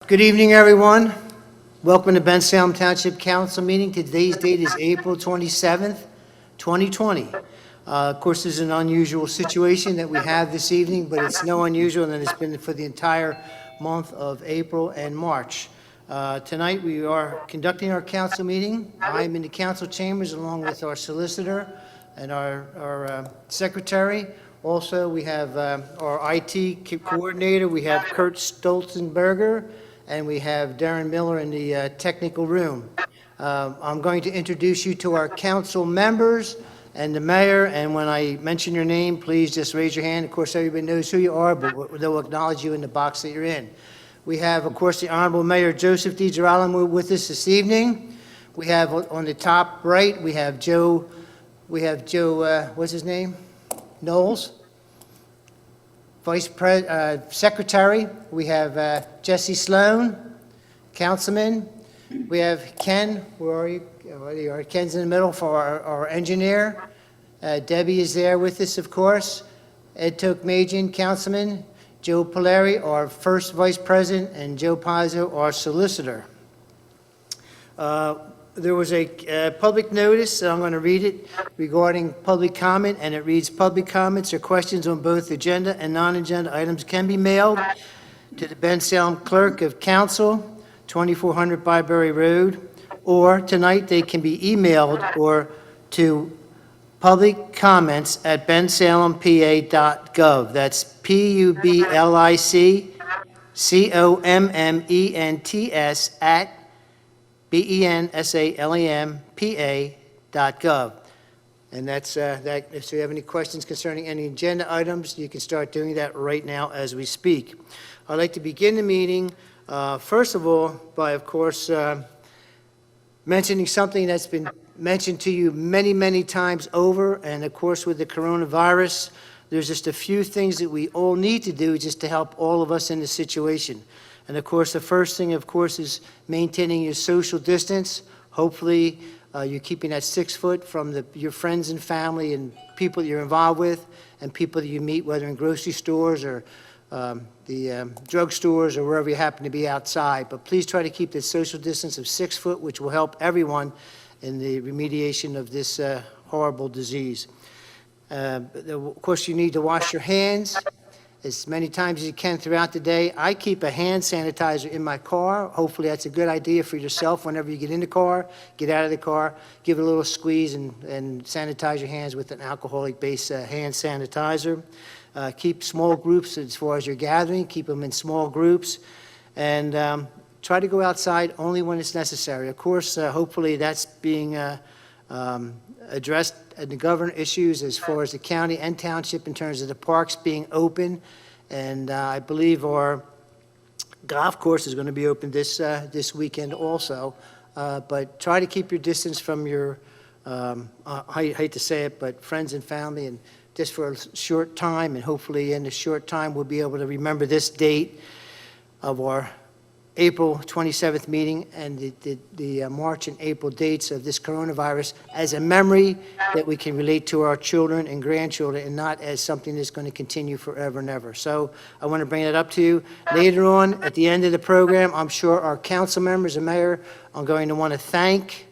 Good evening, everyone. Welcome to Bensalem Township Council meeting. Today's date is April 27th, 2020. Of course, this is an unusual situation that we have this evening, but it's no unusual than it's been for the entire month of April and March. Tonight, we are conducting our council meeting. I am in the council chambers along with our solicitor and our secretary. Also, we have our IT coordinator. We have Kurt Stolzenberger, and we have Darren Miller in the technical room. I'm going to introduce you to our council members and the mayor, and when I mention your name, please just raise your hand. Of course, everybody knows who you are, but they'll acknowledge you in the box that you're in. We have, of course, the Honorable Mayor Joseph DiGirolamo with us this evening. We have on the top right, we have Joe, what's his name? Knowles. Secretary, we have Jesse Sloan, Councilman. We have Ken, where are you? There you are. Ken's in the middle for our engineer. Debbie is there with us, of course. Ed Tokmajian, Councilman. Joe Polari, our first Vice President, and Joe Pazzo, our solicitor. There was a public notice, I'm going to read it, regarding public comment, and it reads, public comments or questions on both agenda and non-agenda items can be mailed to the Bensalem Clerk of Council, 2400 Byberry Road, or tonight they can be emailed or to public comments at bensalempa.gov. That's PUBLICCOMMENTS at bensalempa.gov. And that's that. If you have any questions concerning any agenda items, you can start doing that right now as we speak. I'd like to begin the meeting, first of all, by, of course, mentioning something that's been mentioned to you many, many times over. And, of course, with the coronavirus, there's just a few things that we all need to do just to help all of us in this situation. And, of course, the first thing, of course, is maintaining your social distance. Hopefully, you're keeping that 6 foot from your friends and family and people that you're involved with and people that you meet, whether in grocery stores or the drug stores or wherever you happen to be outside. But please try to keep the social distance of 6 foot, which will help everyone in the remediation of this horrible disease. Of course, you need to wash your hands as many times as you can throughout the day. I keep a hand sanitizer in my car. Hopefully that's a good idea for yourself whenever you get in the car, get out of the car, give it a little squeeze and sanitize your hands with an alcoholic-based hand sanitizer. Keep small groups as far as you're gathering. Keep them in small groups. And try to go outside only when it's necessary. Of course, hopefully that's being addressed the government issues as far as the county and township in terms of the parks being open, and I believe our golf course is going to be open this weekend also. But try to keep your distance from your I hate to say it, but friends and family, and just for a short time, and hopefully in a short time we'll be able to remember this date of our April 27th meeting and the March and April dates of this coronavirus as a memory that we can relate to our children and grandchildren, and not as something that's going to continue forever and ever. So I want to bring that up to you. Later on, at the end of the program, I'm sure our council members and mayor are going to want to thank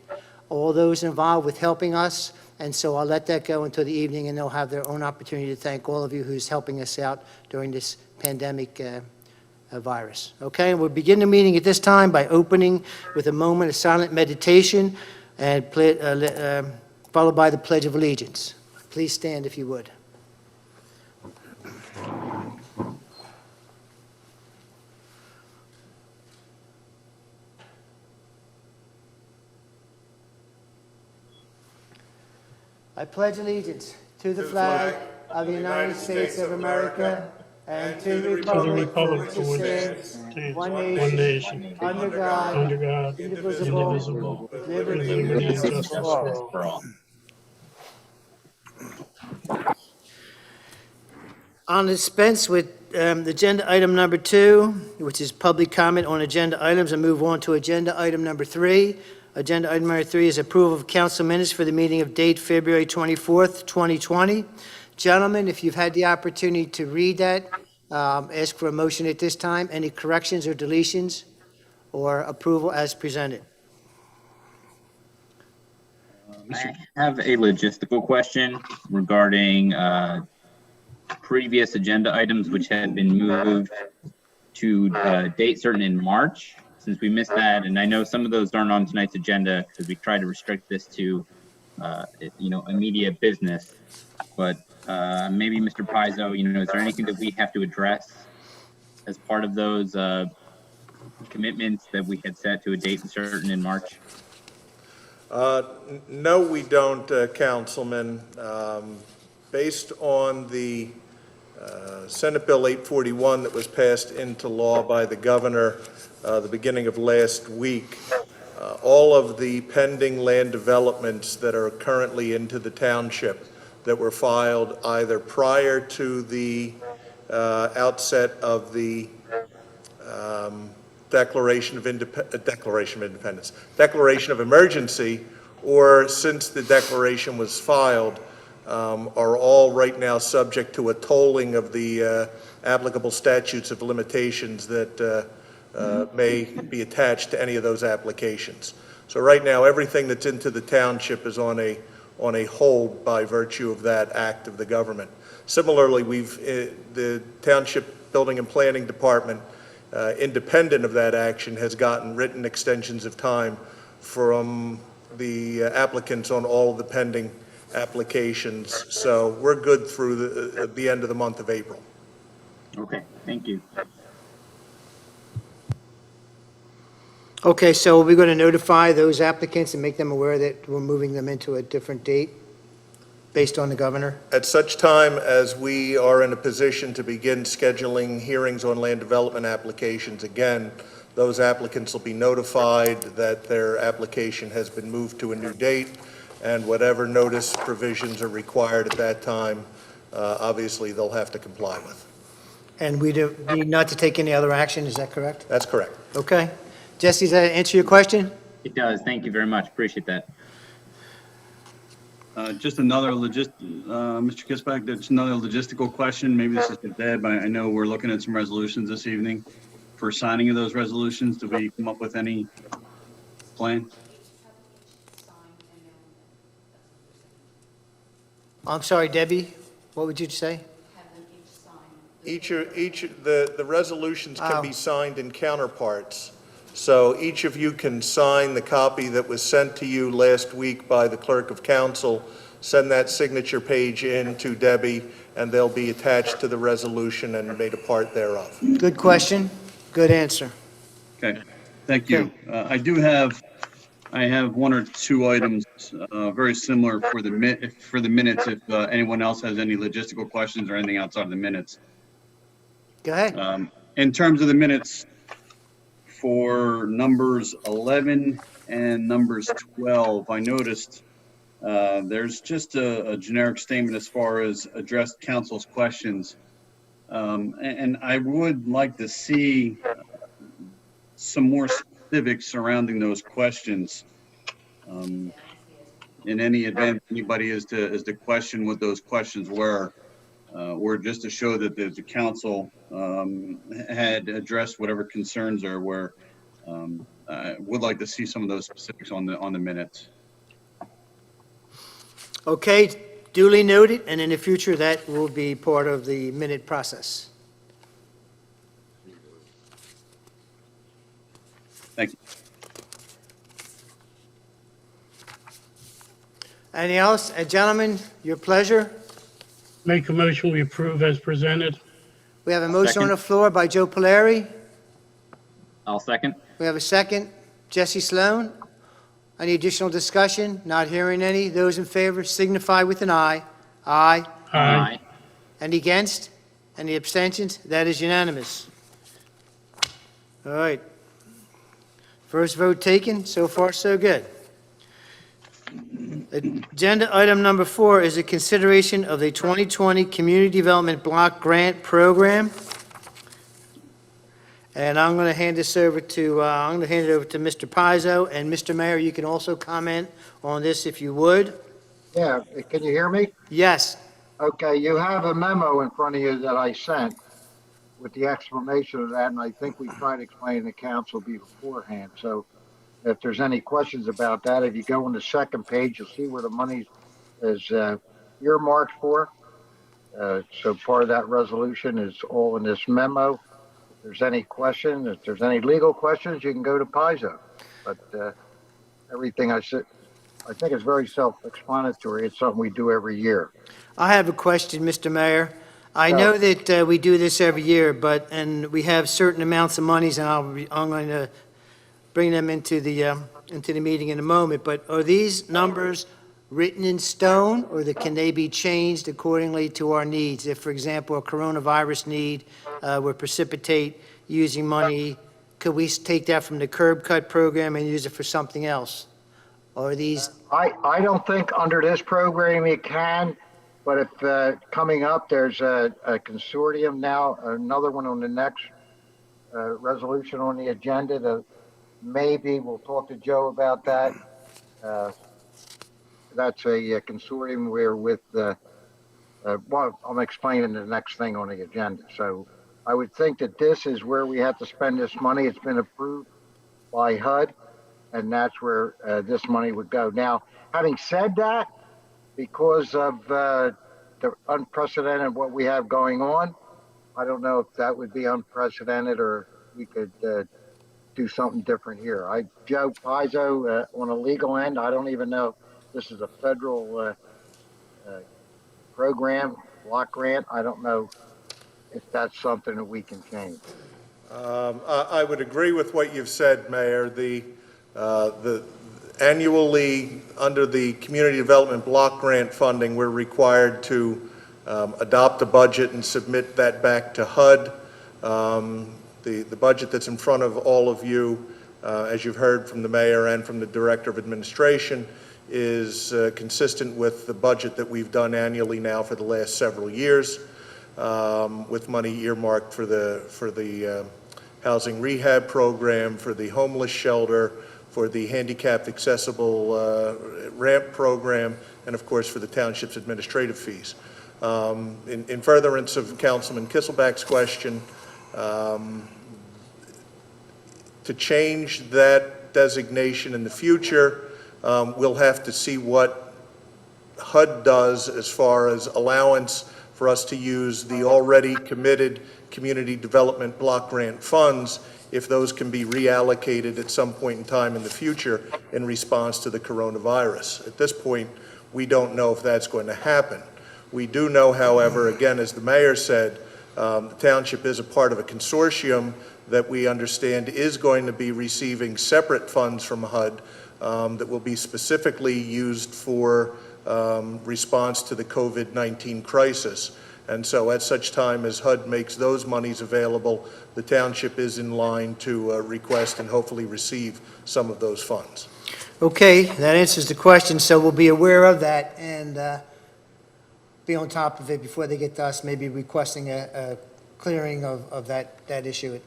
all those involved with helping us. And so I'll let that go until the evening, and they'll have their own opportunity to thank all of you who's helping us out during this pandemic virus. Okay, and we'll begin the meeting at this time by opening with a moment of silent meditation and followed by the Pledge of Allegiance. Please stand if you would. I pledge allegiance to the flag of the United States of America and to the republic for which it stands, one nation, under God, indivisible, with liberty and justice for all. I'll dispense with agenda item number 2, which is public comment on agenda items, and move on to agenda item number 3. Agenda item number 3 is approval of council minutes for the meeting of date February 24th, 2020. Gentlemen, if you've had the opportunity to read that, ask for a motion at this time. Any corrections or deletions? or approval as presented? I have a logistical question regarding previous agenda items which had been moved to date certain in March, since we missed that. And I know some of those aren't on tonight's agenda because we try to restrict this to, immediate business. But maybe Mr. Pizzo, is there anything that we have to address as part of those commitments that we had set to a date certain in March? No, we don't, Councilman. Based on the Senate Bill 841 that was passed into law by the governor the beginning of last week, all of the pending land developments that are currently into the township that were filed either prior to the outset of the Declaration of Emergency, or since the declaration was filed, are all right now subject to a tolling of the applicable statutes of limitations that may be attached to any of those applications. So right now, everything that's into the township is on a hold by virtue of that act of the government. Similarly, the Township Building and Planning Department, independent of that action, has gotten written extensions of time from the applicants on all of the pending applications. So we're good through the end of the month of April. Okay, thank you. Okay, so we're going to notify those applicants and make them aware that we're moving them into a different date based on the governor? At such time as we are in a position to begin scheduling hearings on land development applications again, those applicants will be notified that their application has been moved to a new date, and whatever notice provisions are required at that time, obviously they'll have to comply with. And we do need not to take any other action, is that correct? That's correct. Okay. Jesse, does that answer your question? It does. Thank you very much. Appreciate that. Just another Mr. Kisbach, there's another logistical question. Maybe this is for Deb. I know we're looking at some resolutions this evening. For signing of those resolutions, do we come up with any plan? I'm sorry, Debbie, what would you say? The resolutions can be signed in counterparts. So each of you can sign the copy that was sent to you last week by the clerk of council, send that signature page in to Debbie, and they'll be attached to the resolution and made a part thereof. Good question, good answer. Okay, thank you. I have one or two items very similar for the minutes. If anyone else has any logistical questions or anything outside of the minutes. Go ahead. In terms of the minutes, for numbers 11 and numbers 12, I noticed there's just a generic statement as far as addressed council's questions. And I would like to see some more specifics surrounding those questions. In any event, anybody is to question what those questions were, or just to show that the council had addressed whatever concerns there were. I would like to see some of those specifics on the minutes. Okay, duly noted, and in the future, that will be part of the minute process. Thank you. Anything else? Gentlemen, your pleasure. Make a motion, we approve as presented. We have a motion on Second. the floor by Joe Polari. I'll second. We have a second, Jesse Sloan. Any additional discussion? Not hearing any. Those in favor signify with an aye. Aye. Aye. Any against? Any abstentions? That is unanimous. All right. First vote taken. So far, so good. Agenda item number 4 is a consideration of the 2020 Community Development Block Grant Program. And I'm going to hand this over to, Mr. Pizzo, and Mr. Mayor, you can also comment on this if you would. Yeah, can you hear me? Yes. Okay, you have a memo in front of you that I sent. with the explanation of that, and I think we tried to explain to the council beforehand. So if there's any questions about that, if you go on the second page, you'll see where the money is earmarked for. So part of that resolution is all in this memo. If there's any question, if there's any legal questions, you can go to Paizo. But everything I said, I think it's very self-explanatory. It's something we do every year. I have a question, Mr. Mayor. I Yeah. know that we do this every year, and we have certain amounts of monies, and I'm going to bring them into the meeting in a moment, but are these numbers written in stone, or can they be changed accordingly to our needs? If, for example, a coronavirus need would precipitate using money, could we take that from the curb cut program and use it for something else? Or are these, I don't think under this program you can, but if coming up, there's a consortium now, another one on the next resolution on the agenda. Maybe we'll talk to Joe about that. That's a consortium where with well, I'm explaining the next thing on the agenda. So I would think that this is where we have to spend this money. It's been approved by HUD, and that's where this money would go. Now, having said that, because of the unprecedented what we have going on, I don't know if that would be unprecedented or we could do something different here. Joe Paizo, on a legal end, I don't even know if this is a federal program, block grant. I don't know if that's something that we can change. I would agree with what you've said, Mayor. The annually, under the Community Development Block Grant funding, we're required to adopt a budget and submit that back to HUD. The budget that's in front of all of you, as you've heard from the Mayor and from the Director of Administration, is consistent with the budget that we've done annually now for the last several years, with money earmarked for the housing rehab program, for the homeless shelter, for the handicapped accessible ramp program, and of course for the township's administrative fees. In furtherance of Councilman Kisselback's question, to change that designation in the future, we'll have to see what HUD does as far as allowance for us to use the already committed community development block grant funds, if those can be reallocated at some point in time in the future in response to the coronavirus. At this point, we don't know if that's going to happen. We do know, however, again, as the Mayor said, the township is a part of a consortium that we understand is going to be receiving separate funds from HUD that will be specifically used for response to the COVID-19 crisis. And so at such time as HUD makes those monies available, the township is in line to request and hopefully receive some of those funds. okay, that answers the question, so we'll be aware of that and be on top of it before they get to us, maybe requesting a clearing of that issue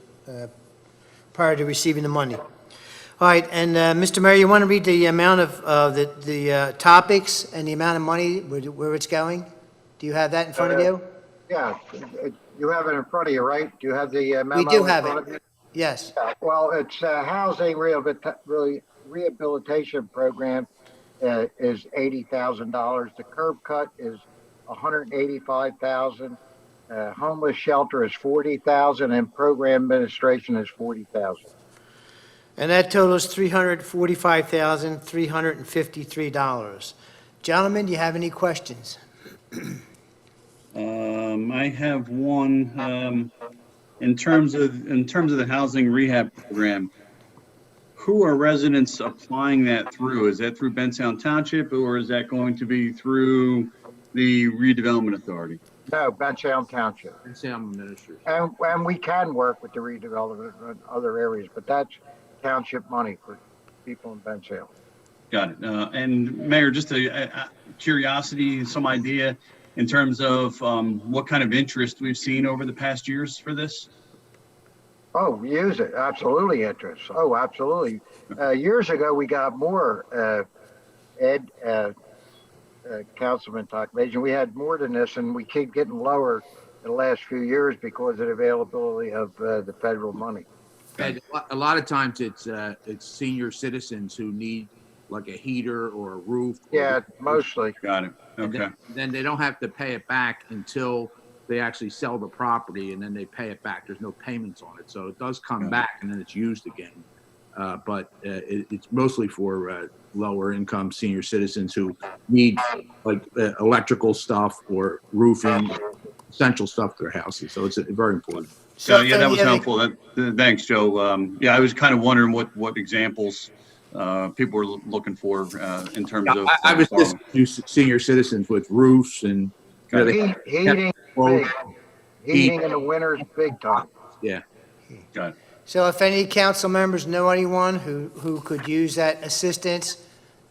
prior to receiving the money. All right, and Mr. Mayor, you want to read the amount of the topics and the amount of money, where it's going? Do you have that in front of you? Yeah, you have it in front of you, right? Do you have the memo? We do in have front it. of you? Yes. Well, it's housing rehabilitation program is $80,000. The curb cut is $185,000. Homeless shelter is $40,000, and program administration is $40,000. And that totals $345,353. Gentlemen, do you have any questions? I have one, in terms of the housing rehab program. Who are residents applying that through? Is that through Bensalem Township, or is that going to be through the redevelopment authority? No, Bensalem Township. Bensalem administers. And we can work with the redevelopment in other areas, but that's township money for people in Bensalem. Got it. And Mayor, just a curiosity, some idea in terms of what kind of interest we've seen over the past years for this? Oh, we use it. Absolutely interest. Oh, absolutely. Years ago, we got more, Councilman Talkmason. We had more than this, and we keep getting lower in the last few years because of the availability of the federal money. And a lot of times it's senior citizens who need like a heater or a roof. Yeah, mostly. Got it. And Okay. then they don't have to pay it back until they actually sell the property, and then they pay it back. There's no payments on it. So it does come back and then it's used again. But it's mostly for lower income senior citizens who need like electrical stuff or roofing, essential stuff to their houses. So it's very important. So, yeah, if that any was other- helpful. Thanks, Joe. Yeah, I was kind of wondering what examples people were looking for in terms of. I was just do senior citizens with roofs and Heating, Well, big. Heating in the winter's big time. yeah. Got it. So if any council members know anyone who could use that assistance,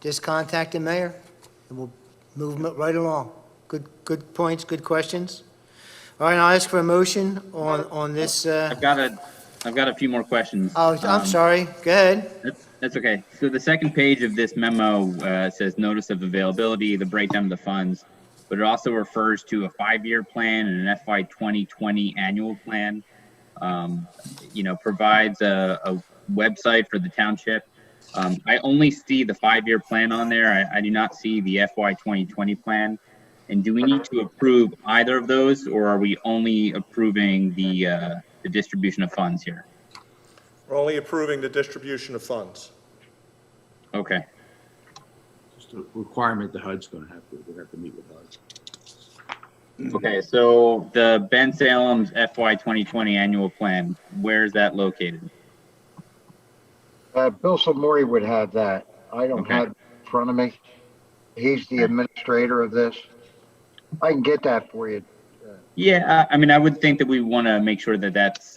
just contact the mayor, and we'll move them right along. Good points, good questions. All right, I'll ask for a motion on this. I've got a few more questions. Oh, I'm sorry, go ahead. That's okay. So the second page of this memo says notice of availability, the breakdown of the funds, but it also refers to a 5-year plan and an FY 2020 annual plan. Provides a website for the township. I only see the 5-year plan on there. I do not see the FY 2020 plan. And do we need to approve either of those, or are we only approving the distribution of funds here? We're only approving the distribution of funds. Okay. Just a requirement the HUD's going to have to meet with HUD. Okay, so the Bensalem's FY 2020 annual plan, where is that located? Bill Samori would have that. I don't Okay. have it in front of me. He's the administrator of this. I can get that for you. Yeah, I would think that we want to make sure that that's,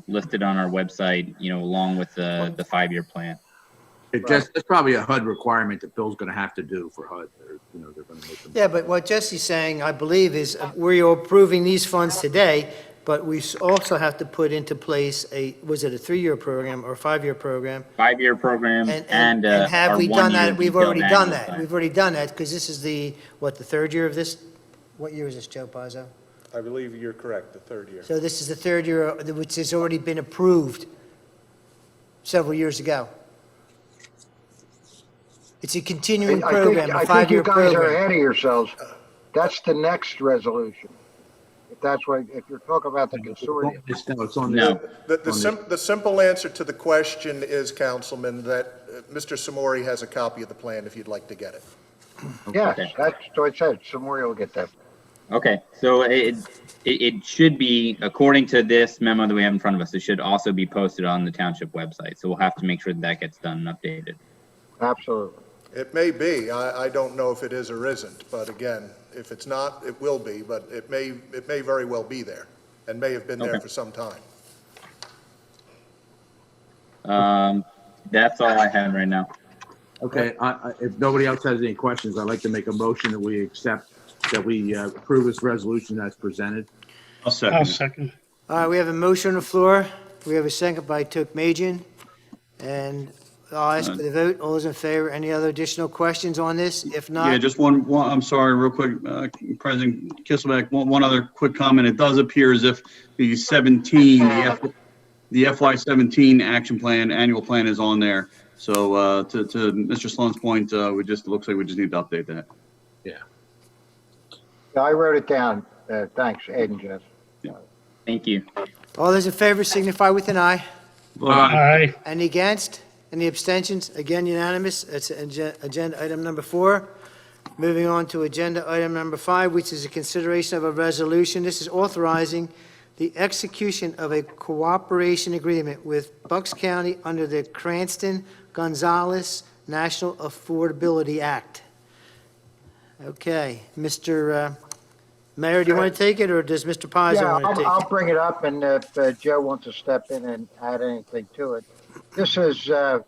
listed on our website, along with the 5-year plan. That's probably a HUD requirement that Bill's going to have to do for HUD. They're going to make them. Yeah, but what Jesse's saying, I believe, is we're approving these funds today, but we also have to put into place was it a 3-year program or a 5-year program? 5-year program And and have our we done 1-year that? We've already detailed done annual that. plan. We've already done that, because this is the 3rd year of this? What year is this, Joe Pazzo? I believe you're correct, the 3rd year. So this is the 3rd year, which has already been approved several years ago. It's a continuing program, a I think 5-year you guys are program. ahead of yourselves. That's the next resolution. If you're talking about the consortium. It's on No. there. The simple answer to the question is, Councilman, that Mr. Samori has a copy of the plan if you'd like to get it. Yes, Okay. that's what I said. Samori will get that. Okay, so it should be, according to this memo that we have in front of us, it should also be posted on the township website. So we'll have to make sure that gets done and updated. Absolutely. It may be, I don't know if it is or isn't, but again, if it's not, it will be, but it may very well be there, and may have been there Okay. for some time. That's all I have right now. Okay, if nobody else has any questions, I'd like to make a motion that we approve this resolution as presented. I'll second. I'll it. second. All right, we have a motion on the floor. We have a second by Took Majin. And I'll ask for the vote. All those in favor? Any other additional questions on this? If Yeah, not, just one, I'm sorry, real quick, President Kisselbeck, one other quick comment. It does appear as if the 17, the FY 17 action plan, annual plan is on there. So to Mr. Sloan's point, it looks like we just need to update that. Yeah, I wrote it down. Thanks, Ed and Jeff. Thank you. all those in favor signify with an eye. Aye. Any against? Any abstentions? Again, unanimous. That's agenda item number 4. Moving on to agenda item number 5, which is a consideration of a resolution. This is authorizing the execution of a cooperation agreement with Bucks County under the Cranston-Gonzalez National Affordability Act. Okay, Mr. Mayor, do you want to take it, or does Mr. Pazzo Yeah, want to take it? I'll bring it up, and if Joe wants to step in and add anything to it. This is a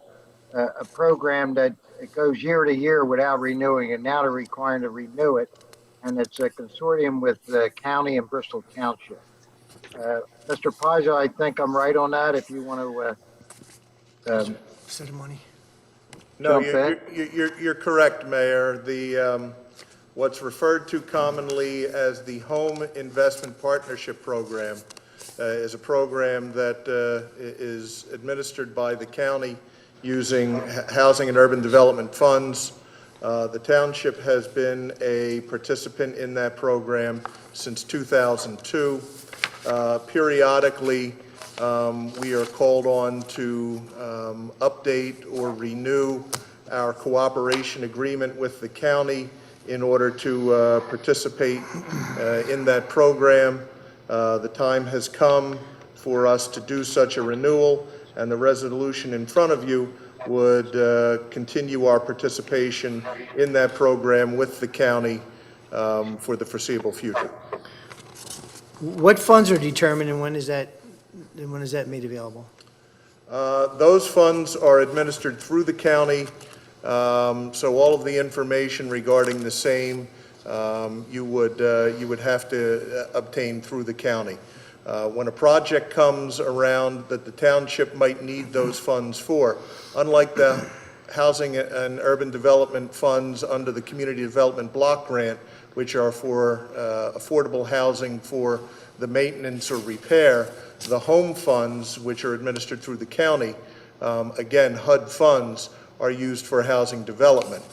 program that it goes year to year without renewing, and now they're requiring to renew it. And it's a consortium with the county and Bristol Township. Mr. Pazzo, I think I'm right on that, if you want to, Set of money. No, Jump you're correct, Mayor. what's referred to commonly as the Home Investment Partnership Program is a program that is administered by the county using housing and urban development funds. The township has been a participant in that program since 2002. Periodically, we are called on to update or renew our cooperation agreement with the county in order to participate in that program. The time has come for us to do such a renewal, and the resolution in front of you would continue our participation in that program with the county for the foreseeable future. What funds are determined and when is that made available? Those funds are administered through the county, so all of the information regarding the same you would have to obtain through the county. When a project comes around that the township might need those funds for, unlike the housing and urban development funds under the community development block grant, which are for affordable housing for the maintenance or repair, the home funds, which are administered through the county, again, HUD funds, are used for housing development.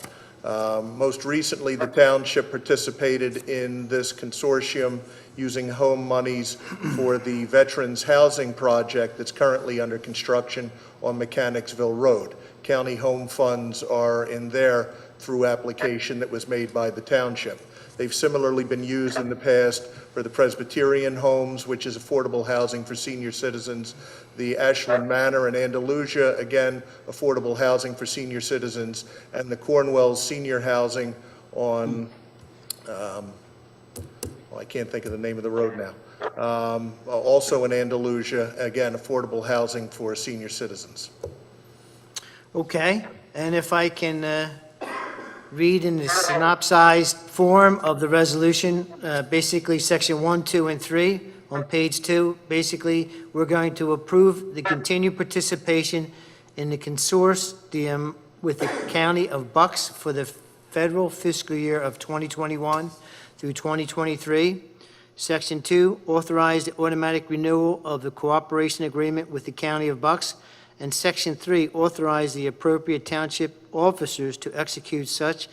Most recently, the township participated in this consortium using home monies for the Veterans Housing Project that's currently under construction on Mechanicsville Road. County home funds are in there through application that was made by the township. They've similarly been used in the past for the Presbyterian homes, which is affordable housing for senior citizens, the Ashland Manor in Andalusia, again, affordable housing for senior citizens, and the Cornwell Senior Housing on, I can't think of the name of the road now, also in Andalusia, again, affordable housing for senior citizens. Okay, and if I can read in the synopsized form of the resolution, basically section 1, 2, and 3 on page 2, basically, we're going to approve the continued participation in the consortium with the County of Bucks for the federal fiscal year of 2021 through 2023. Section 2, authorize the automatic renewal of the cooperation agreement with the County of Bucks. And Section 3, authorize the appropriate township officers to execute such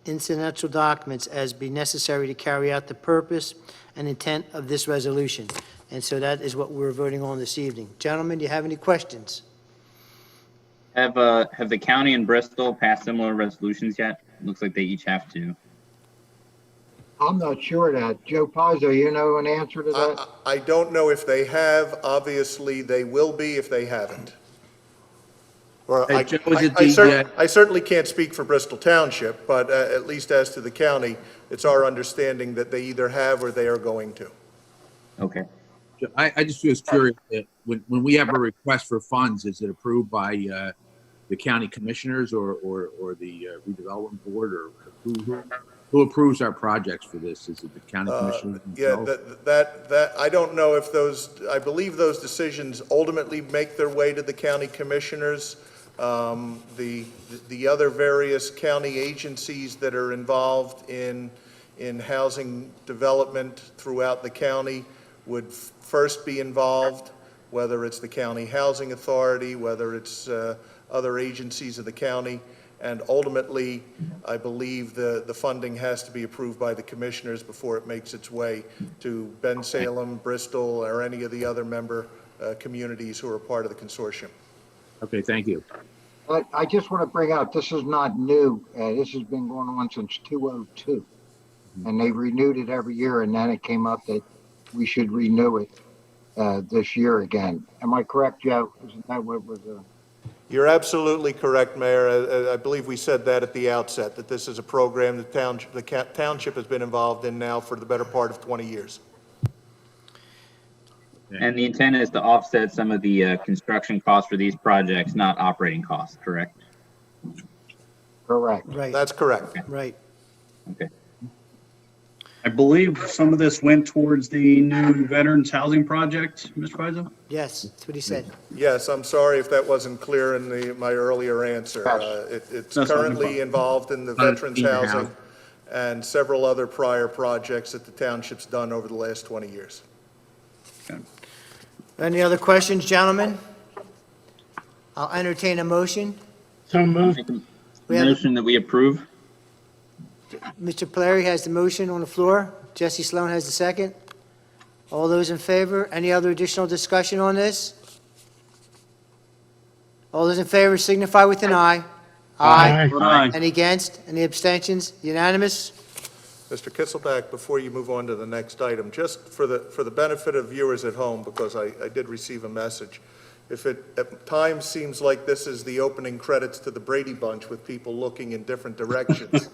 incidental documents as be necessary to carry out the purpose and intent of this resolution. And so that is what we're voting on this evening. Gentlemen, do you have any questions? Have the county and Bristol passed similar resolutions yet? Looks like they each have to. I'm not sure of that. Joe Pizzo, you know an answer to that? I don't know if they have. Obviously, they will be if they haven't. Or Hey, Joe, is it I certainly can't speak for Bristol Township, but at least as to the county, it's our understanding that they either have or they are going to. Okay. I just was curious, when we have a request for funds, is it approved by the county commissioners or the redevelopment board, or who approves our projects for this? Is it the county commissioners Yeah, themselves? that I don't know if those, I believe those decisions ultimately make their way to the county commissioners. The other various county agencies that are involved in housing development throughout the county would first be involved, whether it's the county housing authority, whether it's other agencies of the county, and ultimately, I believe the funding has to be approved by the commissioners before it makes its way to Bensalem, Bristol, or any of the other member communities who are part of the consortium. Okay, thank you. I just want to bring out, this is not new. This has been going on since 2002. And they renewed it every year, and then it came up that we should renew it this year again. Am I correct, Joe? Isn't that what was? You're absolutely correct, Mayor. I believe we said that at the outset, that this is a program the township has been involved in now for the better part of 20 years. And the intent is to offset some of the construction costs for these projects, not operating costs, correct? Correct. Right, That's correct. right. Okay. I believe some of this went towards the new Veterans Housing Project, Mr. Pizzo? Yes, that's what he said. Yes, I'm sorry if that wasn't clear in my earlier answer. It's That's fine. currently involved in the veterans Senior housing, housing. and several other prior projects that the township's done over the last 20 years. Any other questions, gentlemen? I'll entertain a motion. So moved. Make a We have- motion that we approve. Mr. Polari has the motion on the floor. Jesse Sloan has the second. All those in favor? Any other additional discussion on this? All those in favor signify with an aye. Aye. Any against? Any abstentions? Unanimous? Mr. Kisselback, before you move on to the next item, just for the benefit of viewers at home, because I did receive a message, if it at times seems like this is the opening credits to the Brady Bunch with people looking in different directions,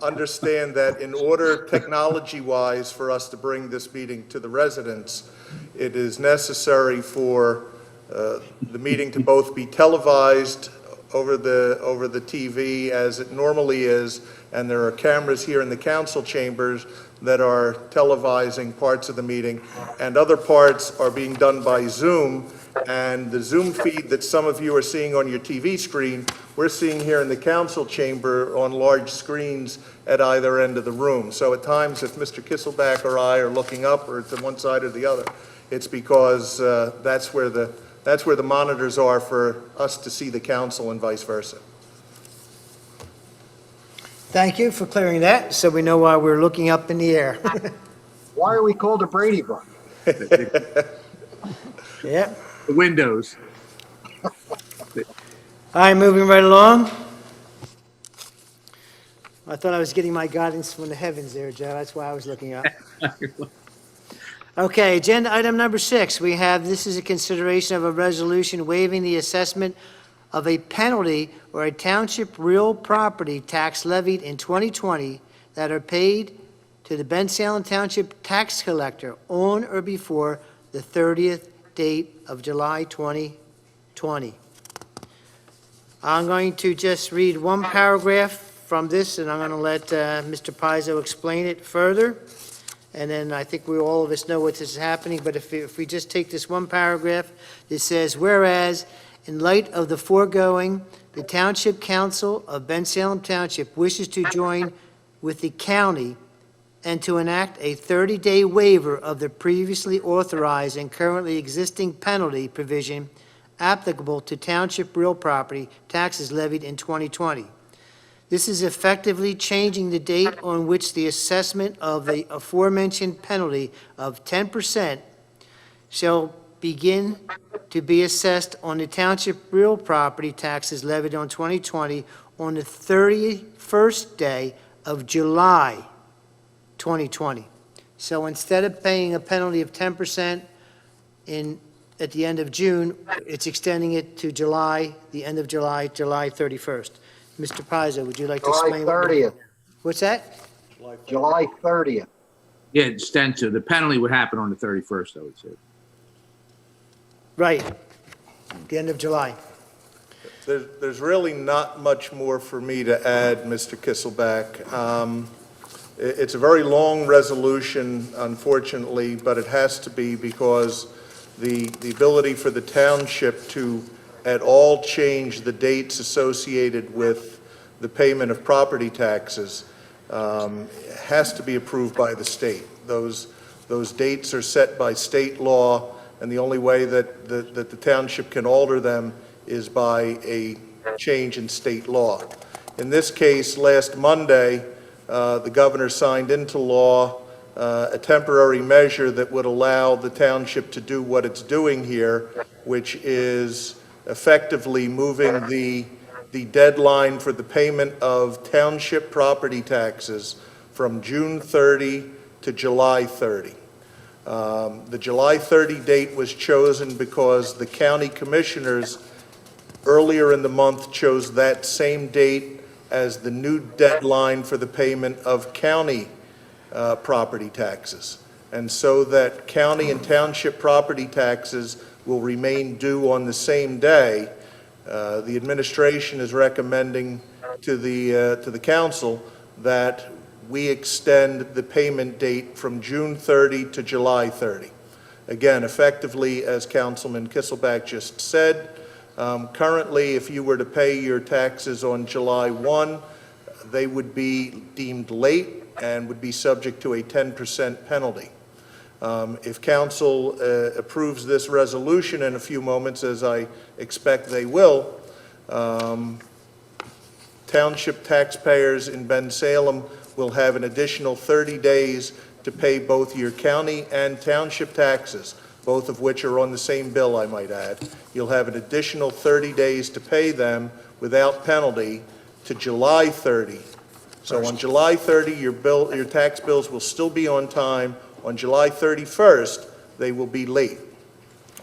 understand that in order, technology-wise, for us to bring this meeting to the residents, it is necessary for the meeting to both be televised over the TV as it normally is, and there are cameras here in the council chambers that are televising parts of the meeting, and other parts are being done by Zoom, and the Zoom feed that some of you are seeing on your TV screen, we're seeing here in the council chamber on large screens at either end of the room. So at times, if Mr. Kisselback or I are looking up or to one side or the other, it's because that's where the monitors are for us to see the council and vice versa. Thank you for clearing that, so we know why we're looking up in the air. Why are we called the Brady Bunch? Yeah. The windows. All right, moving right along. I thought I was getting my guidance from the heavens there, Joe. That's why I was looking up. Okay, agenda item number 6. This is a consideration of a resolution waiving the assessment of a penalty or a township real property tax levied in 2020 that are paid to the Bensalem Township tax collector on or before the 30th date of July 2020. I'm going to just read one paragraph from this, and I'm going to let Mr. Pizzo explain it further. And then I think all of us know what this is happening, but if we just take this one paragraph, it says, whereas, in light of the foregoing, the Township Council of Bensalem Township wishes to join with the county and to enact a 30-day waiver of the previously authorized and currently existing penalty provision applicable to township real property taxes levied in 2020. This is effectively changing the date on which the assessment of the aforementioned penalty of 10% shall begin to be assessed on the township real property taxes levied on 2020 on the 31st day of July 2020. So instead of paying a penalty of 10% at the end of June, it's extending it to July, the end of July, July 31st. Mr. Pizzo, would you like to July explain? 30th, What's that? July 30th. Yeah, extend to, the penalty would happen on the 31st, I would say. Right, the end of July. There's really not much more for me to add, Mr. Kisselback. It's a very long resolution, unfortunately, but it has to be because the ability for the township to at all change the dates associated with the payment of property taxes has to be approved by the state. Those dates are set by state law, and the only way that the township can alter them is by a change in state law. In this case, last Monday, the governor signed into law a temporary measure that would allow the township to do what it's doing here, which is effectively moving the deadline for the payment of township property taxes from June 30 to July 30. The July 30 date was chosen because the county commissioners earlier in the month chose that same date as the new deadline for the payment of county property taxes. And so that county and township property taxes will remain due on the same day, the administration is recommending to the council that we extend the payment date from June 30 to July 30. Again, effectively, as Councilman Kisselback just said, currently, if you were to pay your taxes on July 1, they would be deemed late and would be subject to a 10% penalty. If council approves this resolution in a few moments, as I expect they will, township taxpayers in Bensalem will have an additional 30 days to pay both your county and township taxes, both of which are on the same bill, I might add. You'll have an additional 30 days to pay them without penalty to July 30. So on July 30, your tax bills will still be on time. On July 31st, they will be late.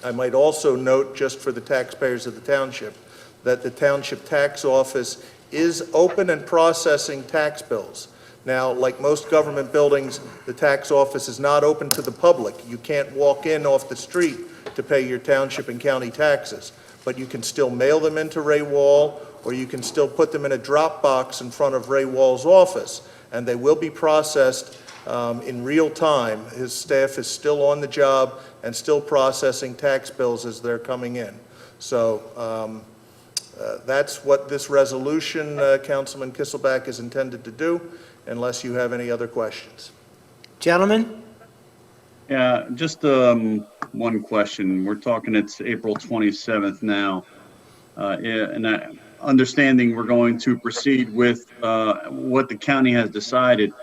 I might also note, just for the taxpayers of the township, that the township tax office is open and processing tax bills. Now, like most government buildings, the tax office is not open to the public. You can't walk in off the street to pay your township and county taxes, but you can still mail them into Ray Wall, or you can still put them in a drop box in front of Ray Wall's office, and they will be processed in real time. His staff is still on the job and still processing tax bills as they're coming in. So that's what this resolution, Councilman Kisselback, is intended to do, unless you have any other questions. Gentlemen? Yeah, just one question. We're talking, it's April 27th now. Understanding we're going to proceed with what the county has decided.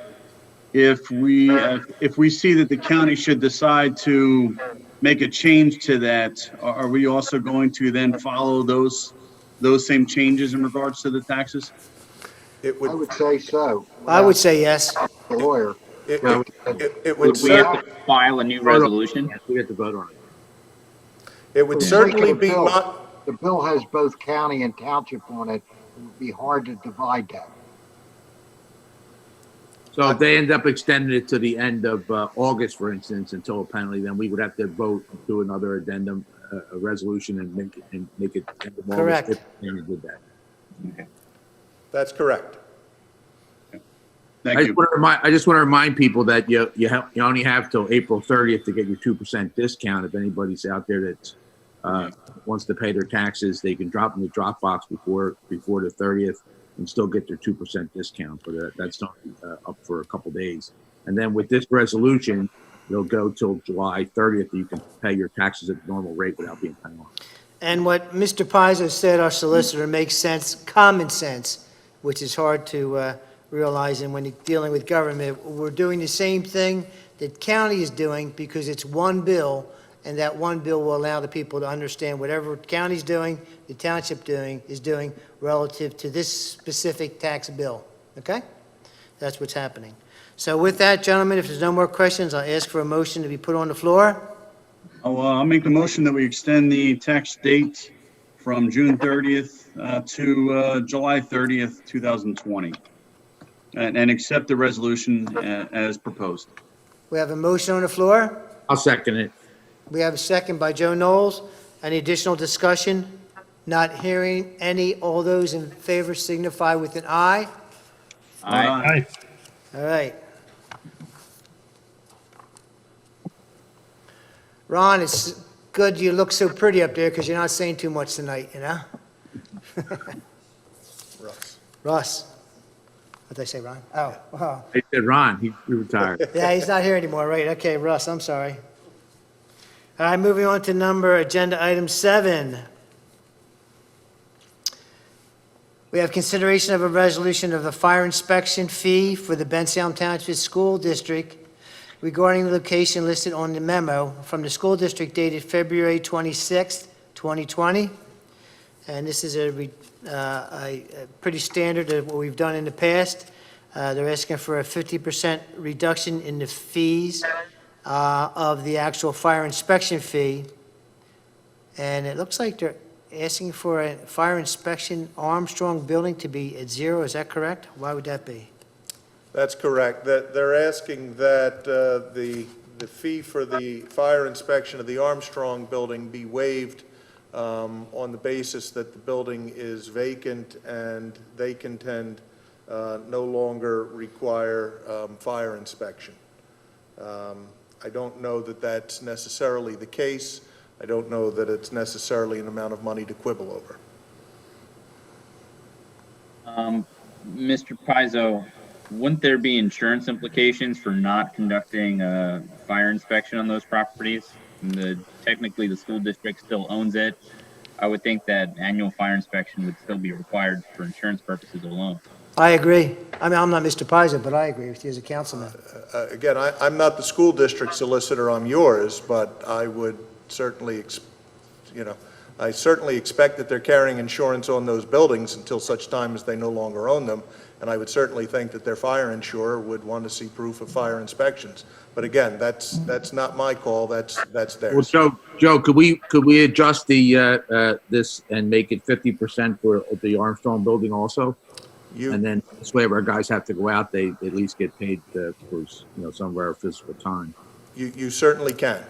If we see that the county should decide to make a change to that, are we also going to then follow those same changes in regards to the taxes? It I would, would say so. I would say yes. The lawyer. it No. would Would we have to file a new resolution? We have to vote on it. it would certainly be my, The bill has both county and township on it. It would be hard to divide that. So if they end up extending it to the end of August, for instance, until a penalty, then we would have to vote to another addendum, a resolution, and make it end of August. Correct. If they did that. that's correct. Thank I you. just want to remind people that you only have till April 30th to get your 2% discount. If anybody's out there that wants to pay their taxes, they can drop in the drop box before the 30th and still get their 2% discount. But that's not up for a couple days. And then with this resolution, it'll go till July 30th. You can pay your taxes at the normal rate without being penalized. And what Mr. Pizzo said, our solicitor, makes sense, common sense, which is hard to realize. And when you're dealing with government, we're doing the same thing that county is doing because it's one bill, and that one bill will allow the people to understand whatever county's doing, the township is doing relative to this specific tax bill. Okay? That's what's happening. So with that, gentlemen, if there's no more questions, I'll ask for a motion to be put on the floor. I'll make the motion that we extend the tax date from June 30th to July 30th, 2020, and accept the resolution as proposed. We have a motion on the floor. I'll second it. We have a second by Joe Knowles. Any additional discussion? Not hearing any. All those in favor signify with an aye. Aye. Aye. All right. Ron, it's good you look so pretty up there because you're not saying too much tonight, you know? Russ. Russ. What did I say, Ron? Oh, wow. They said Ron, he retired. Yeah, he's not here anymore, right? Okay, Russ, I'm sorry. All right, moving on to agenda item 7. We have consideration of a resolution of a fire inspection fee for the Bensalem Township School District regarding the location listed on the memo from the school district dated February 26th, 2020. And this is a pretty standard of what we've done in the past. They're asking for a 50% reduction in the fees of the actual fire inspection fee. And it looks like they're asking for a fire inspection Armstrong building to be at 0. Is that correct? Why would that be? That's correct. That they're asking that the fee for the fire inspection of the Armstrong building be waived on the basis that the building is vacant and they contend no longer require fire inspection. I don't know that that's necessarily the case. I don't know that it's necessarily an amount of money to quibble over. Mr. Pizzo, wouldn't there be insurance implications for not conducting a fire inspection on those properties? Technically, the school district still owns it. I would think that annual fire inspection would still be required for insurance purposes alone. I agree. I mean, I'm not Mr. Pizza, but I agree with you as a councilman. Again, I'm not the school district solicitor, I'm yours, but I would certainly, I certainly expect that they're carrying insurance on those buildings until such time as they no longer own them, and I would certainly think that their fire insurer would want to see proof of fire inspections. But again, that's not my call, that's Well, theirs. Joe, could we adjust this and make it 50% for the Armstrong building also? You, And then this way, if our guys have to go out, they at least get paid for some of our physical time. you certainly can.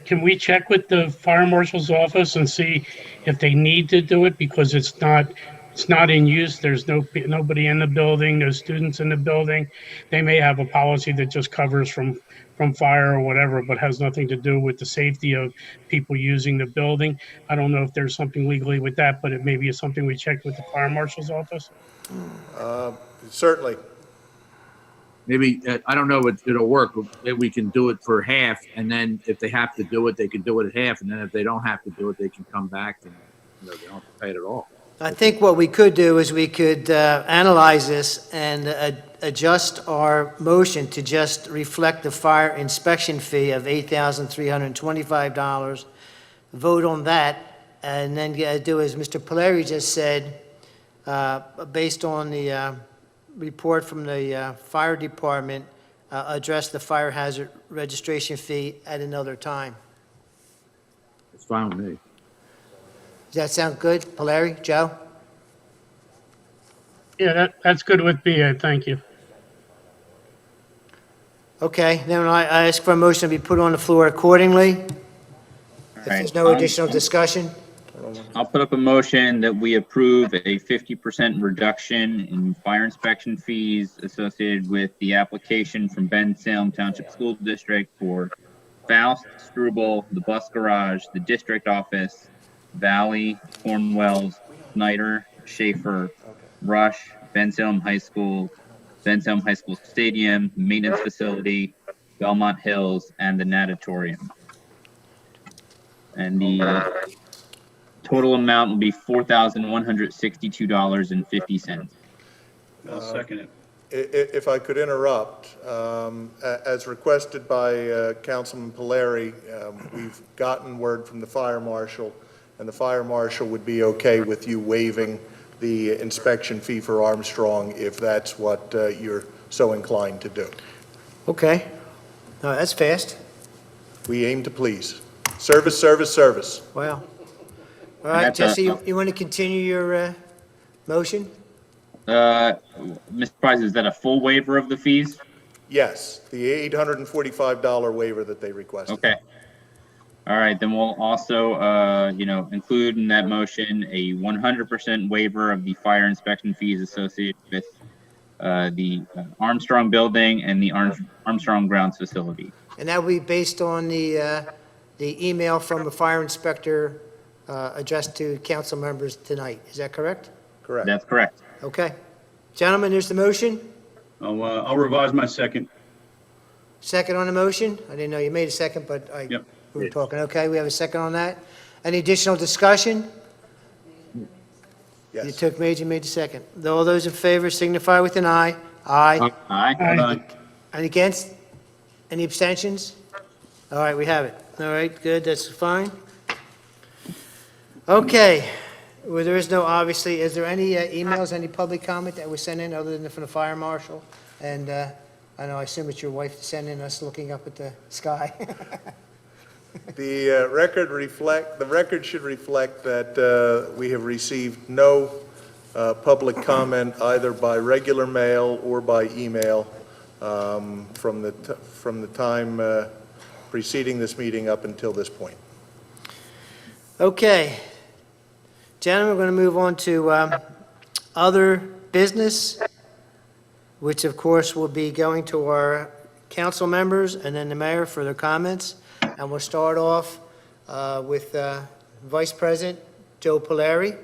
Can we check with the fire marshal's office and see if they need to do it because it's not in use? There's nobody in the building, no students in the building. They may have a policy that just covers from fire or whatever, but has nothing to do with the safety of people using the building. I don't know if there's something legally with that, but it may be something we check with the fire marshal's office. Certainly. Maybe, I don't know if it'll work, but maybe we can do it for half, and then if they have to do it, they can do it at half, and then if they don't have to do it, they can come back and, they don't have to pay it at all. I think what we could do is we could analyze this and adjust our motion to just reflect the fire inspection fee of $8,325, vote on that, and then do as Mr. Polari just said, based on the report from the fire department, address the fire hazard registration fee at another time. It's fine with me. Does that sound good, Polari, Joe? Yeah, that's good with me. Thank you. Okay, then I ask for a motion to be put on the floor accordingly. If there's no additional discussion. I'll put up a motion that we approve a 50% reduction in fire inspection fees associated with the application from Bensalem Township School District for Faust, Struble, the bus garage, the district office, Valley, Cornwells, Snyder, Schaefer, Rush, Bensalem High School Stadium, maintenance facility, Belmont Hills, and the natatorium. And the total amount will be $4,162.50. I'll second it. If I could interrupt, as requested by Councilman Polari, we've gotten word from the fire marshal, and the fire marshal would be okay with you waiving the inspection fee for Armstrong if that's what you're so inclined to do. Okay. No, that's fast. We aim to please. Service, service, service. Wow. All right, Jesse, you want to continue your motion? Mr. Price, is that a full waiver of the fees? Yes, the $845 waiver that they requested. Okay. All right, then we'll also, include in that motion a 100% waiver of the fire inspection fees associated with the Armstrong building and the Armstrong grounds facility. And that will be based on the email from the fire inspector addressed to council members tonight. Is that correct? Correct. That's correct. Okay. Gentlemen, there's the motion. I'll revise my second. Second on the motion? I didn't know you made a second, but Yep. we were talking. Okay, we have a second on that. Any additional discussion? You Yes. took Major, made the second. All those in favor signify with an aye. Aye. Aye. Aye. Any against? Any abstentions? All right, we have it. All right, good, that's fine. Okay, well, there is no, obviously, is there any emails, any public comment that was sent in other than from the fire marshal? And I know, I assume it's your wife sending us looking up at the sky. The record should reflect that we have received no public comment either by regular mail or by email from the time preceding this meeting up until this point. Okay. Gentlemen, we're going to move on to other business, which of course will be going to our council members and then the mayor for their comments. And we'll start off with Vice President Joe Polari.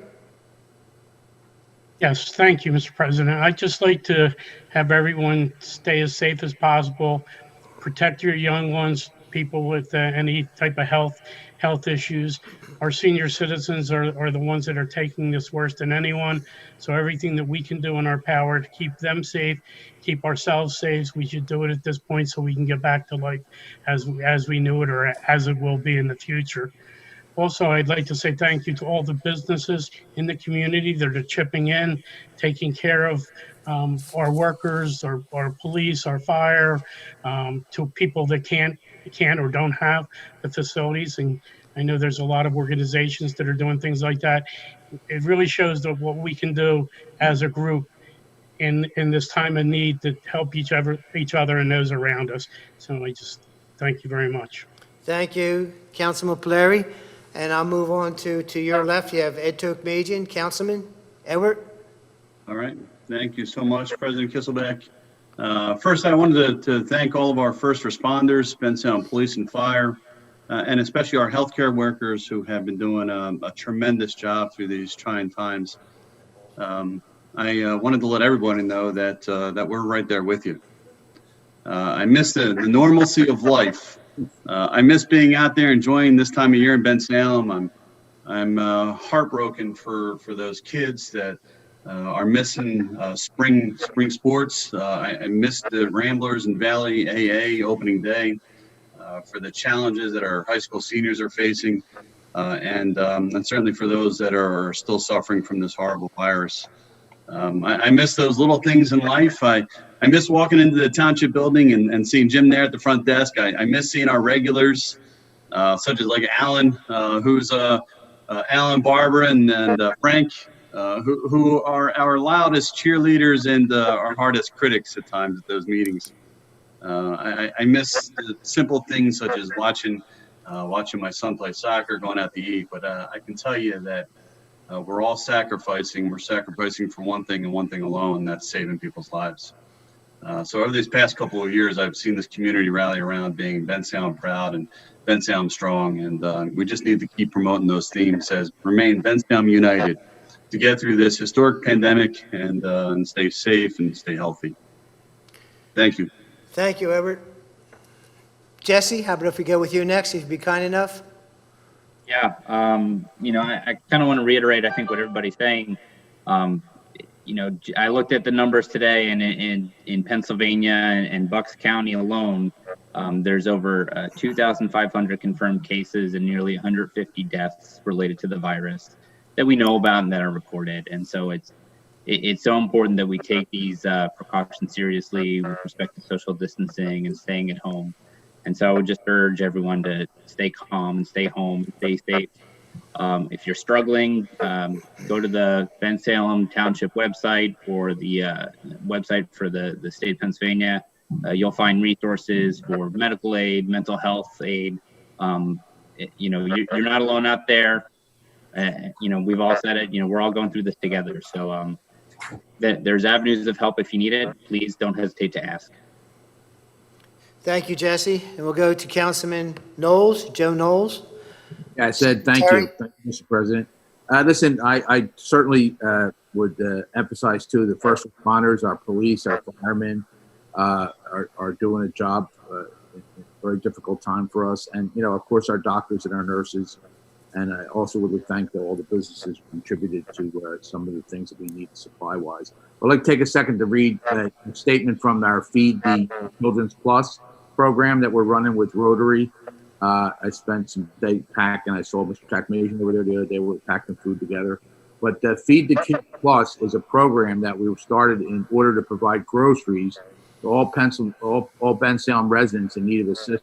Yes, thank you, Mr. President. I'd just like to have everyone stay as safe as possible, protect your young ones, people with any type of health issues. Our senior citizens are the ones that are taking this worse than anyone. So everything that we can do in our power to keep them safe, keep ourselves safe, we should do it at this point so we can get back to life as we knew it or as it will be in the future. Also, I'd like to say thank you to all the businesses in the community that are chipping in, taking care of our workers, our police, our fire, to people that can't or don't have the facilities. And I know there's a lot of organizations that are doing things like that. It really shows that what we can do as a group in this time of need to help each other and those around us. So I just thank you very much. Thank you, Councilman Polari. And I'll move on to your left. You have Ed Tokmajian, Councilman Edward. All right. Thank you so much, President Kisselbeck. First, I wanted to thank all of our first responders, Bensalem Police and Fire, and especially our healthcare workers who have been doing a tremendous job through these trying times. I wanted to let everybody know that we're right there with you. I miss the normalcy of life. I miss being out there enjoying this time of year in Bensalem. I'm heartbroken for those kids that are missing spring sports. I miss the Ramblers and Valley AA opening day for the challenges that our high school seniors are facing, and certainly for those that are still suffering from this horrible virus. I miss those little things in life. I miss walking into the township building and seeing Jim there at the front desk. I miss seeing our regulars, such as like Alan, who's Alan, Barbara, and Frank, who are our loudest cheerleaders and our hardest critics at times at those meetings. I miss the simple things such as watching my son play soccer, going out to eat. But I can tell you that we're all sacrificing. We're sacrificing for one thing and one thing alone, and that's saving people's lives. So over these past couple of years, I've seen this community rally around being Bensalem proud and Bensalem strong, and we just need to keep promoting those themes as remain Bensalem united to get through this historic pandemic and stay safe and stay healthy. Thank you. Thank you, Edward. Jesse, how about if we go with you next, if you'd be kind enough? Yeah, I kind of want to reiterate, I think, what everybody's saying. I looked at the numbers today, and in Pennsylvania and Bucks County alone, there's over 2,500 confirmed cases and nearly 150 deaths related to the virus that we know about and that are recorded. And so it's so important that we take these precautions seriously with respect to social distancing and staying at home. And so I would just urge everyone to stay calm and stay home, and stay safe. If you're struggling, go to the Bensalem Township website or the website for the state of Pennsylvania. You'll find resources for medical aid, mental health aid. You're not alone out there. We've all said it. We're all going through this together. So there's avenues of help if you need it. Please don't hesitate to ask. Thank you, Jesse. And we'll go to Councilman Knowles, Joe Knowles. Yeah, I said thank you, Mr. President. Listen, I certainly would emphasize too the first responders, our police, our firemen are doing a job in a very difficult time for us, and of course our doctors and our nurses. And I also would thank all the businesses who contributed to some of the things that we need supply-wise. I'd like to take a second to read a statement from our Feed the Children's Plus program that we're running with Rotary. I spent some day packing. I saw Mr. Takmajian over there the other day. We were packing food together. But Feed the Kids Plus is a program that we started in order to provide groceries to all Bensalem residents in need of assistance.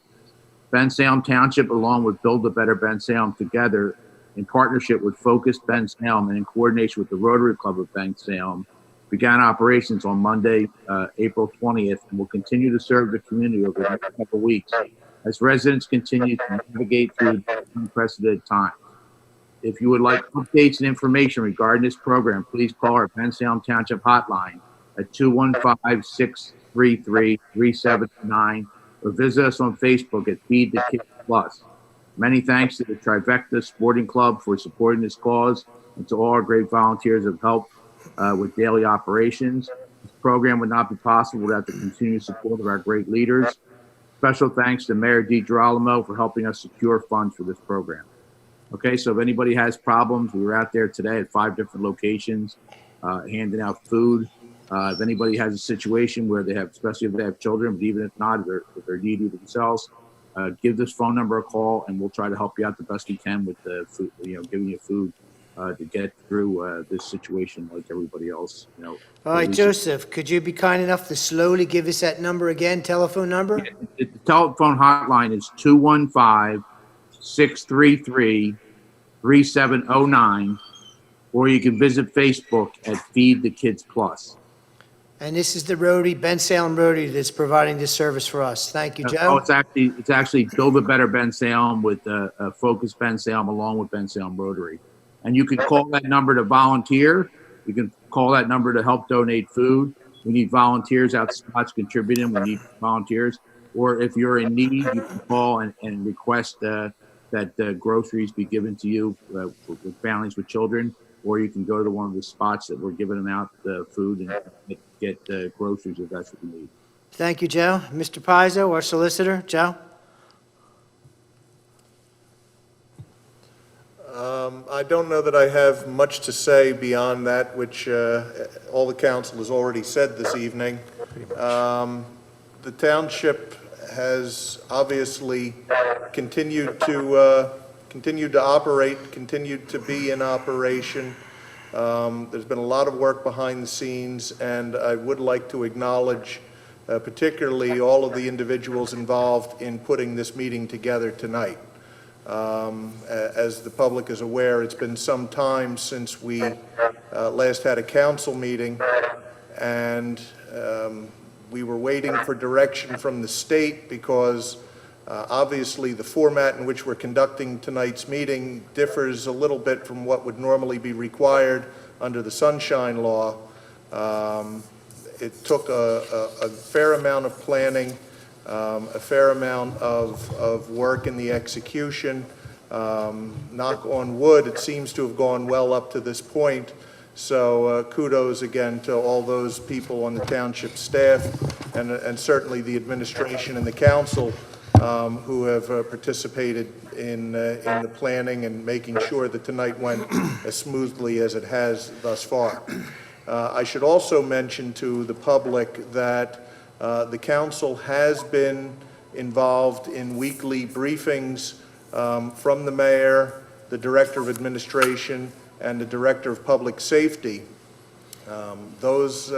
Bensalem Township, along with Build a Better Bensalem together, in partnership with Focused Bensalem and in coordination with the Rotary Club of Bensalem, began operations on Monday, April 20th, and will continue to serve the community over the next couple of weeks as residents continue to navigate through unprecedented times. If you would like updates and information regarding this program, please call our Bensalem Township hotline at 215-633-3729 or visit us on Facebook at Feed the Kids Plus. Many thanks to the Trifecta Sporting Club for supporting this cause and to all our great volunteers who have helped with daily operations. This program would not be possible without the continued support of our great leaders. Special thanks to Mayor DiGirolamo for helping us secure funds for this program. Okay, so if anybody has problems, we were out there today at 5 different locations handing out food. If anybody has a situation where they have, especially if they have children, but even if not, if they're needy themselves, give this phone number a call, and we'll try to help you out the best we can with the food, giving you food to get through this situation like everybody else. All right, Joseph, could you be kind enough to slowly give us that number again, telephone number? The telephone hotline is 215-633-3709, or you can visit Facebook at Feed the Kids Plus. And this is the Rotary, Bensalem Rotary, that's providing this service for us. Thank you, Oh, Joe. it's actually Build a Better Bensalem with Focus Bensalem along with Bensalem Rotary. And you can call that number to volunteer. You can call that number to help donate food. We need volunteers out spots contributing. We need volunteers. Or if you're in need, you can call and request that groceries be given to you with families with children. Or you can go to one of the spots that we're giving them out food and get groceries if that's what you need. Thank you, Joe. Mr. Pizzo, our solicitor. Joe? I don't know that I have much to say beyond that which all the council has already said this evening. The township has obviously continued to operate, continued to be in operation. There's been a lot of work behind the scenes, and I would like to acknowledge particularly all of the individuals involved in putting this meeting together tonight. As the public is aware, it's been some time since we last had a council meeting, and we were waiting for direction from the state because obviously the format in which we're conducting tonight's meeting differs a little bit from what would normally be required under the Sunshine Law. It took a fair amount of planning, a fair amount of work in the execution. Knock on wood, it seems to have gone well up to this point. So kudos again to all those people on the township staff and certainly the administration and the council who have participated in the planning and making sure that tonight went as smoothly as it has thus far. I should also mention to the public that the council has been involved in weekly briefings from the mayor, the director of administration, and the director of public safety. Those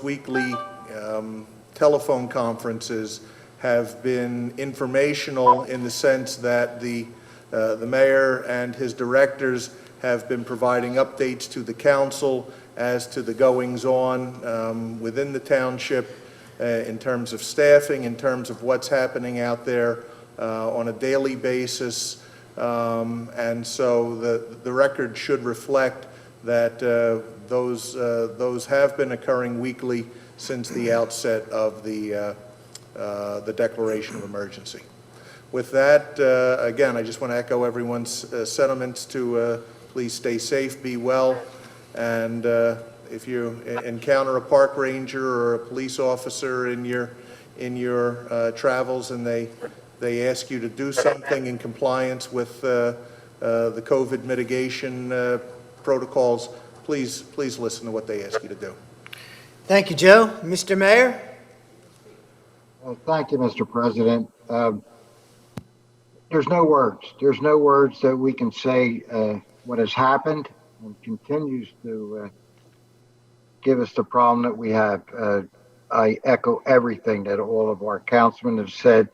weekly telephone conferences have been informational in the sense that the mayor and his directors have been providing updates to the council as to the goings-on within the township in terms of staffing, in terms of what's happening out there on a daily basis. And so the record should reflect that those have been occurring weekly since the outset of the declaration of emergency. With that, again, I just want to echo everyone's sentiments to please stay safe, be well, and if you encounter a park ranger or a police officer in your travels and they ask you to do something in compliance with the COVID mitigation protocols, please listen to what they ask you to do. Thank you, Joe. Mr. Mayor? Thank you, Mr. President. There's no words. There's no words that we can say what has happened and continues to give us the problem that we have. I echo everything that all of our councilmen have said.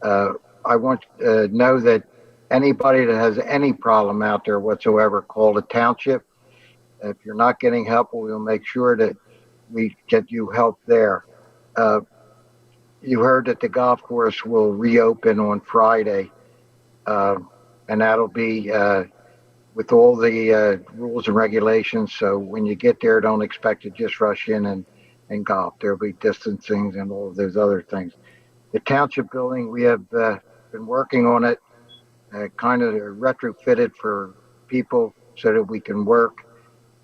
I want to know that anybody that has any problem out there whatsoever, call the township. If you're not getting help, we'll make sure that we get you help there. You heard that the golf course will reopen on Friday, and that'll be with all the rules and regulations. So when you get there, don't expect to just rush in and golf. There'll be distancing and all of those other things. The township building, we have been working on it, kind of retrofitted for people so that we can work.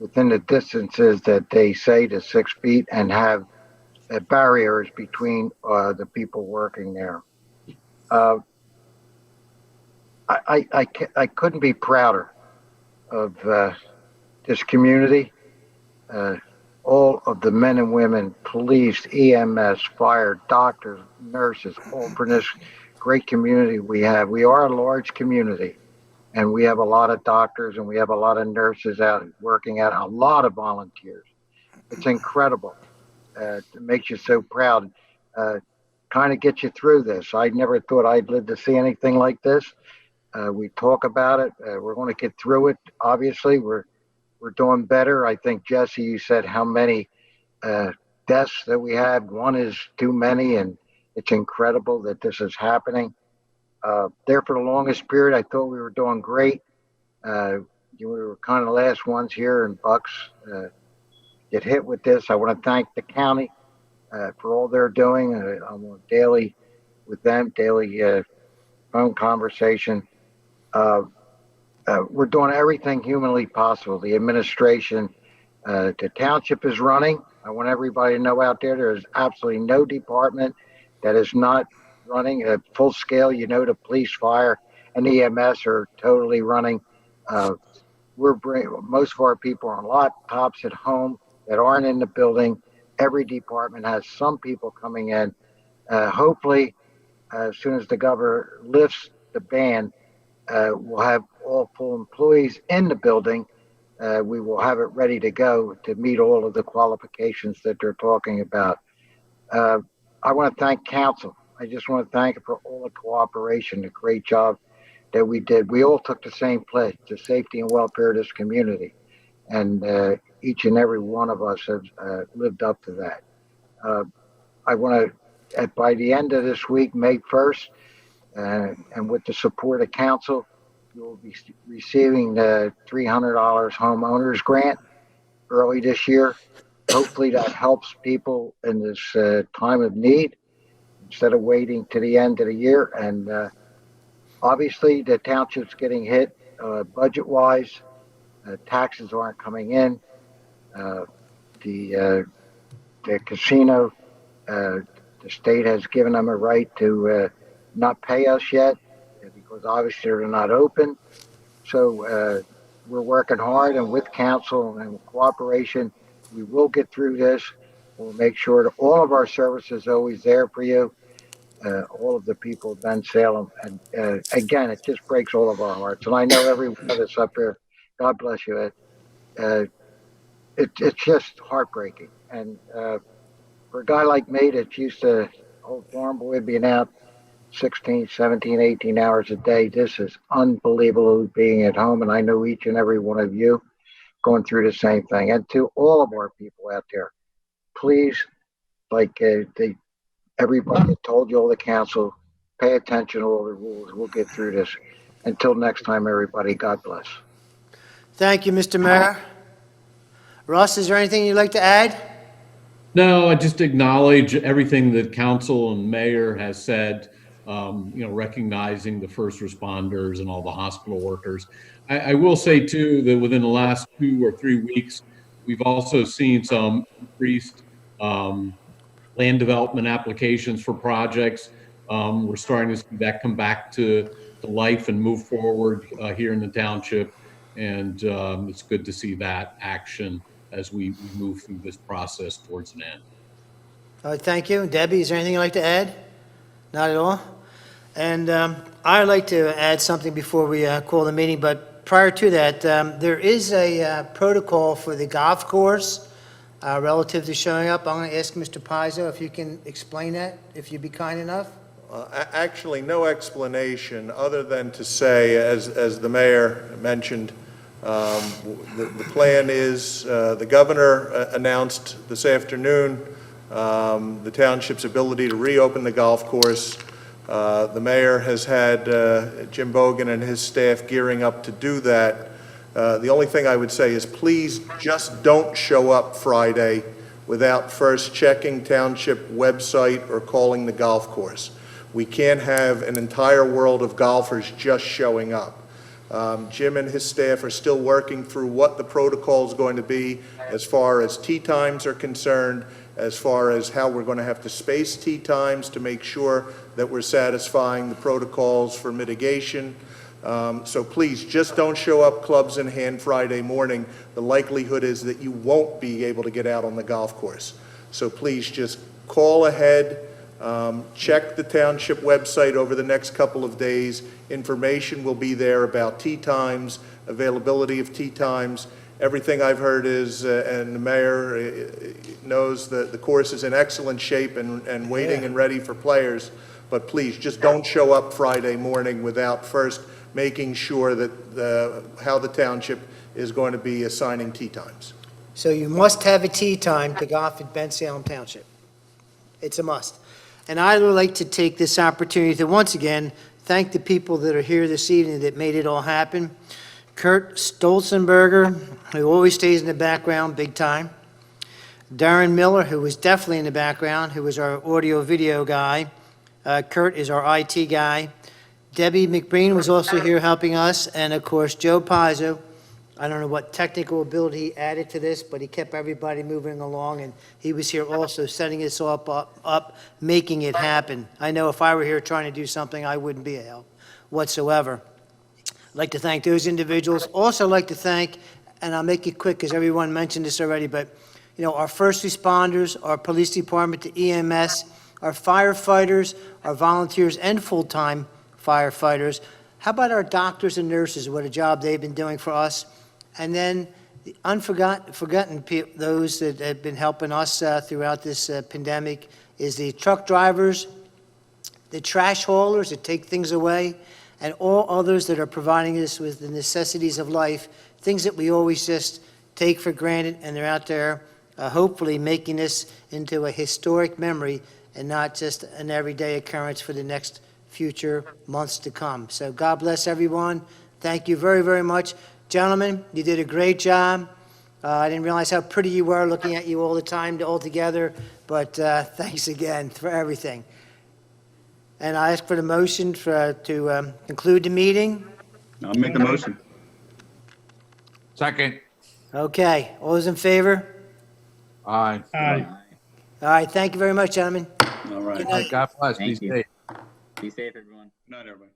within the distances that they say to 6 feet and have barriers between the people working there. Uh, I couldn't be prouder of this community. All of the men and women, police, EMS, fire, doctors, nurses, all for this great community we have. We are a large community, and we have a lot of doctors and we have a lot of nurses out working out, a lot of volunteers. It's incredible. It makes you so proud. Kind of gets you through this. I never thought I'd live to see anything like this. We talk about it. We're going to get through it. Obviously, we're doing better. I think, Jesse, you said how many deaths that we had. One is too many, and it's incredible that this is happening. There for the longest period, I thought we were doing great. We were kind of the last ones here in Bucks get hit with this. I want to thank the county for all they're doing. I'm on daily with them, daily phone conversation. We're doing everything humanly possible. The administration, the township is running. I want everybody to know out there, there is absolutely no department that is not running at full scale. You know, the police, fire, and EMS are totally running. Most of our people are on laptops at home that aren't in the building. Every department has some people coming in. Hopefully, as soon as the governor lifts the ban, we'll have all full employees in the building. We will have it ready to go to meet all of the qualifications that they're talking about. I want to thank council. I just want to thank you for all the cooperation, the great job that we did. We all took the same pledge, the safety and welfare of this community. And each and every one of us has lived up to that. I want to, by the end of this week, May 1st, and with the support of council, you will be receiving the $300 homeowners grant early this year. Hopefully that helps people in this time of need instead of waiting to the end of the year. And obviously the township's getting hit budget-wise. Taxes aren't coming in. The casino, the state has given them a right to not pay us yet because obviously they're not open. So we're working hard, and with council and cooperation, we will get through this. We'll make sure that all of our services are always there for you, all of the people of Bensalem. And again, it just breaks all of our hearts. And I know every one of us up here, God bless you, it's just heartbreaking. And for a guy like me that's used to old farm boy being out 16, 17, 18 hours a day, this is unbelievable being at home. And I know each and every one of you going through the same thing. And to all of our people out there, please, like everybody told you, all the council, pay attention to all the rules. We'll get through this. Until next time, everybody, God bless. Thank you, Mr. Mayor. Russ, is there anything you'd like to add? No, I just acknowledge everything that council and mayor has said, recognizing the first responders and all the hospital workers. I will say, too, that within the last 2 or 3 weeks, we've also seen some increased land development applications for projects. We're starting to see that come back to life and move forward here in the township. And it's good to see that action as we move through this process towards an end. All right, thank you. Debbie, is there anything you'd like to add? Not at all? And I'd like to add something before we call the meeting, but prior to that, there is a protocol for the golf course relative to showing up. I'm going to ask Mr. Pizzo if you can explain that, if you'd be kind enough. Actually, no explanation other than to say, as the mayor mentioned, the plan is the governor announced this afternoon the township's ability to reopen the golf course. The mayor has had Jim Bogan and his staff gearing up to do that. The only thing I would say is please just don't show up Friday without first checking township website or calling the golf course. We can't have an entire world of golfers just showing up. Jim and his staff are still working through what the protocol is going to be as far as tee times are concerned, as far as how we're going to have to space tee times to make sure that we're satisfying the protocols for mitigation. So please, just don't show up clubs in hand Friday morning. The likelihood is that you won't be able to get out on the golf course. So please just call ahead, check the township website over the next couple of days. Information will be there about tee times, availability of tee times. Everything I've heard is, and the mayor knows that the course is in excellent shape and waiting and ready for players. But please, just don't show up Friday morning without first making sure that how the township is going to be assigning tee times. So you must have a tee time to golf at Bensalem Township. It's a must. And I would like to take this opportunity to once again thank the people that are here this evening that made it all happen. Kurt Stolzenberger, who always stays in the background big time. Darren Miller, who was definitely in the background, who was our audio-video guy. Kurt is our IT guy. Debbie McBreen was also here helping us, and of course, Joe Pizzo. I don't know what technical ability he added to this, but he kept everybody moving along, and he was here also setting us up, making it happen. I know if I were here trying to do something, I wouldn't be a help whatsoever. I'd like to thank those individuals. Also like to thank, and I'll make it quick because everyone mentioned this already, but you know, our first responders, our police department, the EMS, our firefighters, our volunteers and full-time firefighters. How about our doctors and nurses, what a job they've been doing for us? And then the forgotten those that have been helping us throughout this pandemic is the truck drivers, the trash haulers that take things away, and all others that are providing us with the necessities of life, things that we always just take for granted, and they're out there hopefully making this into a historic memory and not just an everyday occurrence for the next future months to come. So God bless everyone. Thank you very, very much. Gentlemen, you did a great job. I didn't realize how pretty you were looking at you all the time all together, but thanks again for everything. And I ask for the motion to conclude the meeting. I'll make the motion. Second. Okay, all those in favor? Aye. Aye. All right, thank you very much, gentlemen. All right. Good night. God bless. Be Thank you. safe. Be safe, everyone. Good night, everybody.